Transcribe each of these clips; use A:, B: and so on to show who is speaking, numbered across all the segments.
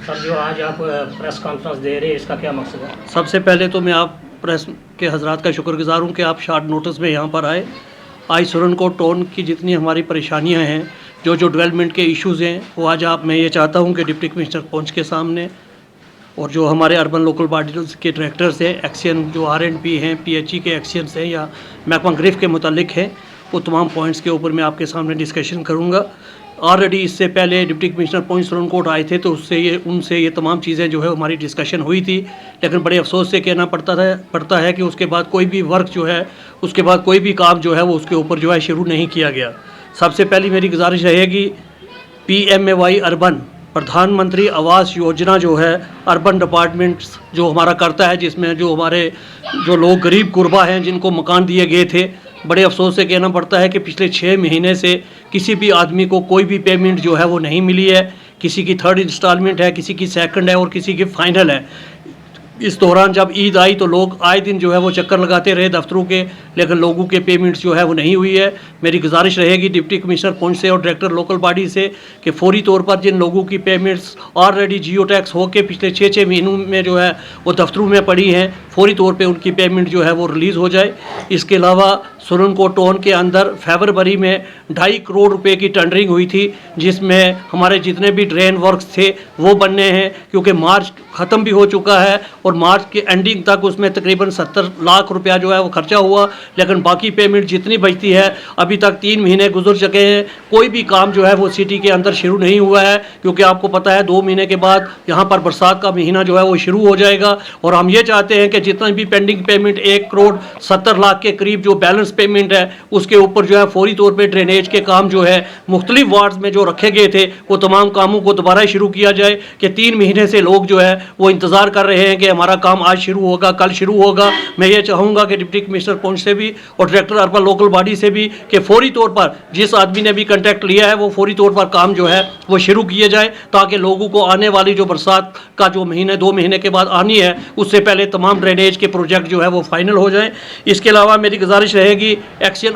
A: Sir, जो आज आप प्रेस कॉन्फ्रेंस दे रहे हैं, इसका क्या मकसद है?
B: सबसे पहले तो मैं आप प्रेस के हजरात का शुक्रगुजार हूँ कि आप शॉर्ट नोटिस में यहाँ पर आए। आज सुरनकोट टाउन की जितनी हमारी परेशानियाँ हैं, जो डेवलपमेंट के इश्यूज़ हैं, वो आज मैं ये चाहता हूँ कि डिप्टी कमिश्नर पहुँच के सामने, और जो हमारे अर्बन लोकल बॉडीज़ के डायरेक्टर्स हैं, एक्शन जो R&B हैं, PHE के एक्शंस हैं या महकमा ग्रिफ के मुतालिक हैं, वो तमाम पॉइंट्स के ऊपर मैं आपके सामने डिस्कशन करूँगा। ऑलरेडी इससे पहले डिप्टी कमिश्नर पहुँच सुरनकोट आए थे, तो उनसे ये तमाम चीज़ें जो है हमारी डिस्कशन हुई थी, लेकिन बड़े अफसोस से कहना पड़ता है कि उसके बाद कोई भी वर्क जो है, उसके बाद कोई भी काम जो है वो उसके ऊपर जो है शुरू नहीं किया गया। सबसे पहली मेरी गुजारिश रहेगी, PMAY अर्बन प्रधानमंत्री आवास योजना जो है अर्बन डिपार्टमेंट्स जो हमारा करता है, जिसमें जो हमारे जो लोग गरीब गुरबा हैं जिनको मकान दिए गए थे, बड़े अफसोस से कहना पड़ता है कि पिछले 6 महीने से किसी भी आदमी को कोई भी पेमेंट जो है वो नहीं मिली है। किसी की 3rd इंस्टॉलमेंट है, किसी की 2nd है और किसी की फाइनल है। इस दौरान जब ईद आई तो लोग आए दिन जो है वो चक्कर लगाते रहे दफ्तरों के, लेकिन लोगों के पेमेंट्स जो है वो नहीं हुई है। मेरी गुजारिश रहेगी डिप्टी कमिश्नर पहुंच से और डायरेक्टर लोकल बॉडी से कि फौरी तौर पर जिन लोगों की पेमेंट्स ऑलरेडी जियो टैक्स होकर पिछले 6 महीनों में जो है वो दफ्तरों में पड़ी हैं, फौरी तौर पे उनकी पेमेंट जो है वो रिलीज़ हो जाए। इसके अलावा सुरनकोट टाउन के अंदर फरवरी में 2.5 करोड़ रुपए की टेंडरिंग हुई थी, जिसमें हमारे जितने भी ड्रेन वर्क्स थे वो बनने हैं, क्योंकि मार्च ख़त्म भी हो चुका है और मार्च के एंडिंग तक उसमें तकरीबन 70 लाख रुपया जो है वो खर्चा हुआ, लेकिन बाकी पेमेंट जितनी बचती है अभी तक 3 महीने गुजर चुके हैं, कोई भी काम जो है वो सिटी के अंदर शुरू नहीं हुआ है। क्योंकि आपको पता है 2 महीने के बाद यहाँ पर बरसात का महीना जो है वो शुरू हो जाएगा, और हम ये चाहते हैं कि जितना भी पेंडिंग पेमेंट 1 करोड़ 70 लाख के करीब जो बैलेंस पेमेंट है, उसके ऊपर जो है फौरी तौर पे ड्रेनेज के काम जो है मुख्तलिफ वार्ड्स में जो रखे गए थे वो तमाम कामों को दोबारा शुरू किया जाए। कि 3 महीने से लोग जो है वो इंतज़ार कर रहे हैं कि हमारा काम आज शुरू होगा, कल शुरू होगा। मैं ये चाहूँगा कि डिप्टी कमिश्नर पहुँच से भी और डायरेक्टर अर्बन लोकल बॉडी से भी कि फौरी तौर पर जिस आदमी ने भी कंटेक्ट लिया है वो फौरी तौर पर काम जो है वो शुरू किए जाए, ताकि लोगों को आने वाली जो बरसात का जो 2 महीने के बाद आनी है उससे पहले तमाम ड्रेनेज के प्रोजेक्ट जो है वो फाइनल हो जाए। इसके अलावा मेरी गुजारिश रहेगी एक्शन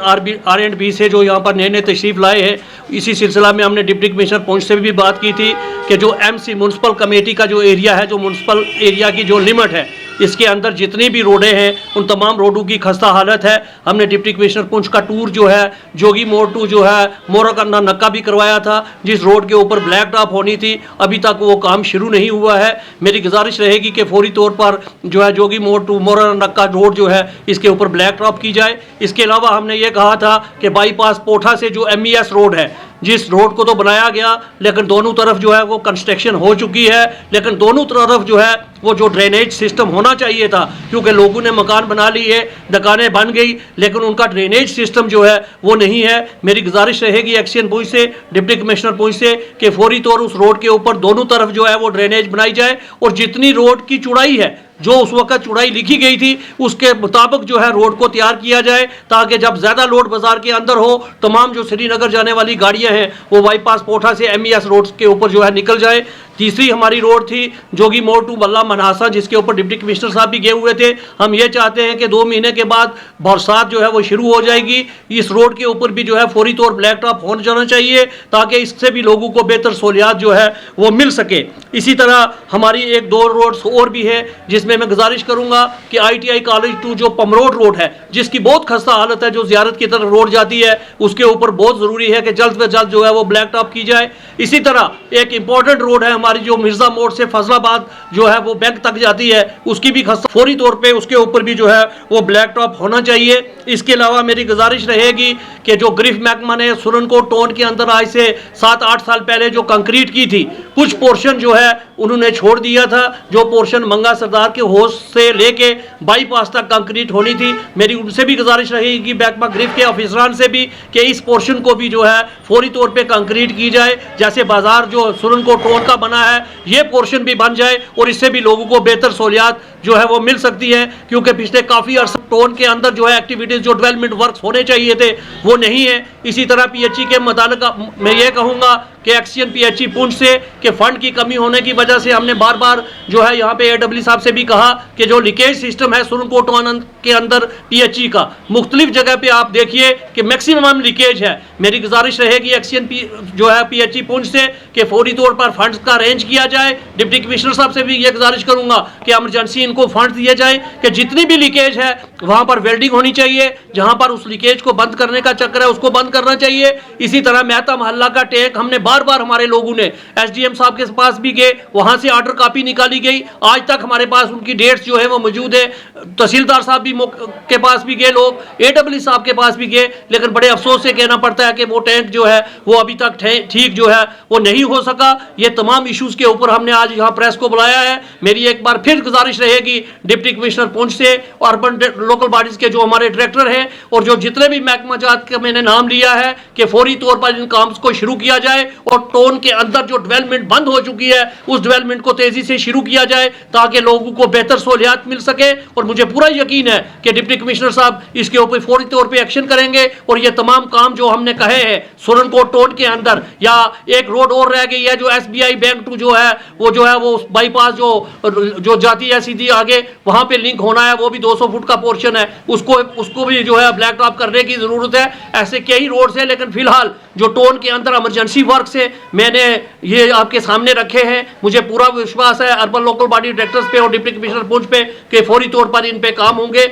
B: R&B से जो यहाँ पर नए तशरीफ़ लाए हैं, इसी सिलसिला में हमने डिप्टी कमिश्नर पहुँच से भी बात की थी कि जो MC म्यूनसिपल कमेटी का जो एरिया है, जो म्यूनसिपल एरिया की जो लिमिट है, इसके अंदर जितनी भी रोडें हैं उन तमाम रोडों की खस्ता हालत है। हमने डिप्टी कमिश्नर पुंछ का टूर जो है जोगी मोड़ टू जो है मोरा करना नक्का भी करवाया था, जिस रोड के ऊपर ब्लैक टॉप होनी थी, अभी तक वो काम शुरू नहीं हुआ है। मेरी गुजारिश रहेगी कि फौरी तौर पर जो है जोगी मोड़ टू मोरा नक्का रोड जो है इसके ऊपर ब्लैक टॉप की जाए। इसके अलावा हमने ये कहा था कि बाईपास पोठा से जो MES रोड है, जिस रोड को तो बनाया गया लेकिन दोनों तरफ जो है वो कंस्ट्रक्शन हो चुकी है, लेकिन दोनों तरफ जो है वो जो ड्रेनेज सिस्टम होना चाहिए था, क्योंकि लोगों ने मकान बना लिए, दुकानें बन गई, लेकिन उनका ड्रेनेज सिस्टम जो है वो नहीं है। मेरी गुजारिश रहेगी एक्शन पुंछ से, डिप्टी कमिश्नर पुंछ से कि फौरी तौर उस रोड के ऊपर दोनों तरफ जो है वो ड्रेनेज बनाई जाए, और जितनी रोड की चौड़ाई है, जो उस वक्त चौड़ाई लिखी गई थी, उसके मुताबिक जो है रोड को तैयार किया जाए, ताकि जब ज़्यादा लोड बाजार के अंदर हो, तमाम जो श्रीनगर जाने वाली गाड़ियां हैं वो बाईपास पोठा से MES रोड के ऊपर जो है निकल जाए। तीसरी हमारी रोड थी जोगी मोड़ टू बल्ला मनहासा, जिसके ऊपर डिप्टी कमिश्नर साहब भी गए हुए थे। हम ये चाहते हैं कि 2 महीने के बाद बरसात जो है वो शुरू हो जाएगी, इस रोड के ऊपर भी जो है फौरी तौर ब्लैक टॉप हो जाना चाहिए, ताकि इससे भी लोगों को बेहतर सहूलियात जो है वो मिल सके। इसी तरह हमारी 1-2 रोड्स और भी है, जिसमें मैं गुजारिश करूंगा कि ITI कॉलेज टू जो पमरोड रोड है, जिसकी बहुत खस्ता हालत है, जो ज़ियारत की तरफ रोड जाती है, उसके ऊपर बहुत ज़रूरी है कि जल्द से जल्द जो है वो ब्लैक टॉप की जाए। इसी तरह एक इंपॉर्टेंट रोड है हमारी जो मिर्जा मोड़ से फजलाबाद जो है वो बैंक तक जाती है, उसकी भी खस्ता फौरी तौर पे उसके ऊपर भी जो है वो ब्लैक टॉप होना चाहिए। इसके अलावा मेरी गुजारिश रहेगी कि जो ग्रिफ महकमा ने सुरनकोट टाउन के अंदर आज से 7-8 साल पहले जो कंक्रीट की थी, कुछ पोर्शन जो है उन्होंने छोड़ दिया था। जो पोर्शन मंगा सरदार के होश से लेके बाईपास तक कंक्रीट होनी थी, मेरी उनसे भी गुजारिश रहेगी महकमा ग्रिफ के ऑफिसरान से भी कि इस पोर्शन को भी जो है फौरी तौर पे कंक्रीट की जाए। जैसे बाजार जो सुरनकोट टाउन का बना है, ये पोर्शन भी बन जाए, और इससे भी लोगों को बेहतर सहूलियात जो है वो मिल सकती है, क्योंकि पिछले काफ़ी अर्सा टाउन के अंदर जो है एक्टिविटीज़ जो डेवलपमेंट वर्क्स होने चाहिए थे वो नहीं है। इसी तरह PHE के मुताबिक मैं ये कहूँगा कि एक्सीएन पीएचई पुंछ से कि फंड की कमी होने की वजह से हमने बार बार जो है यहाँ पे एडब्ल्यू साहब से भी कहा कि जो लीकेज सिस्टम है सुरनकोट के अंदर पीएचई का मुख्तलिफ जगह पे आप देखिए कि मैक्सिमम लीकेज है। मेरी गुजारिश रहेगी एक्सीएन जो है पीएचई पुंछ से कि फौरी तौर पर फंड्स का अरेंज किया जाए। डिप्टी कमिश्नर साहब से भी ये गुजारिश करूंगा कि इमरजेंसी इनको फंड दिए जाए कि जितनी भी लीकेज है वहां पर वेल्डिंग होनी चाहिए, जहां पर उस लीकेज को बंद करने का चक्कर है उसको बंद करना चाहिए। इसी तरह मेहता मोहल्ला का टैंक हमने बार बार हमारे लोगों ने एसडीएम साहब के पास भी गए, वहां से ऑर्डर कॉपी निकाली गई, आज तक हमारे पास उनकी डेट्स जो है वो मौजूद है। तहसीलदार साहब भी के पास भी गए, लोग एडब्ल्यू साहब के पास भी गए, लेकिन बड़े अफसोस से कहना पड़ता है कि वो टैंक जो है वो अभी तक ठीक जो है वो नहीं हो सका। ये तमाम इश्यूज के ऊपर हमने आज यहाँ प्रेस को बुलाया है। मेरी एक बार फिर गुजारिश रहेगी डिप्टी कमिश्नर पुंछ से और अर्बन लोकल बॉडीज के जो हमारे डायरेक्टर हैं और जो जितने भी महकमा जात का मैंने नाम लिया है कि फौरी तौर पर इन काम को शुरू किया जाए और टोन के अंदर जो डेवलपमेंट बंद हो चुकी है उस डेवलपमेंट को तेजी से शुरू किया जाए ताकि लोगों को बेहतर सहूलियात मिल सके। और मुझे पूरा यकीन है कि डिप्टी कमिश्नर साहब इसके ऊपर फौरी तौर पर एक्शन करेंगे और ये तमाम काम जो हमने कहे हैं सुरनकोट टोन के अंदर, या एक रोड और रह गई है जो एसबीआई बैंक टू जो है वो बाईपास जो जाती है सीधी आगे वहां पे लिंक होना है, वो भी 200 फुट का पोर्शन है, उसको भी जो है ब्लैक टॉप करने की जरूरत है। ऐसे कई रोड्स हैं, लेकिन फिलहाल जो टोन के अंदर इमरजेंसी वर्क से मैंने ये आपके सामने रखे हैं, मुझे पूरा विश्वास है अर्बन लोकल बॉडी डायरेक्टर्स पे और डिप्टी कमिश्नर पुंछ पे कि फौरी तौर पर इन पे काम होंगे।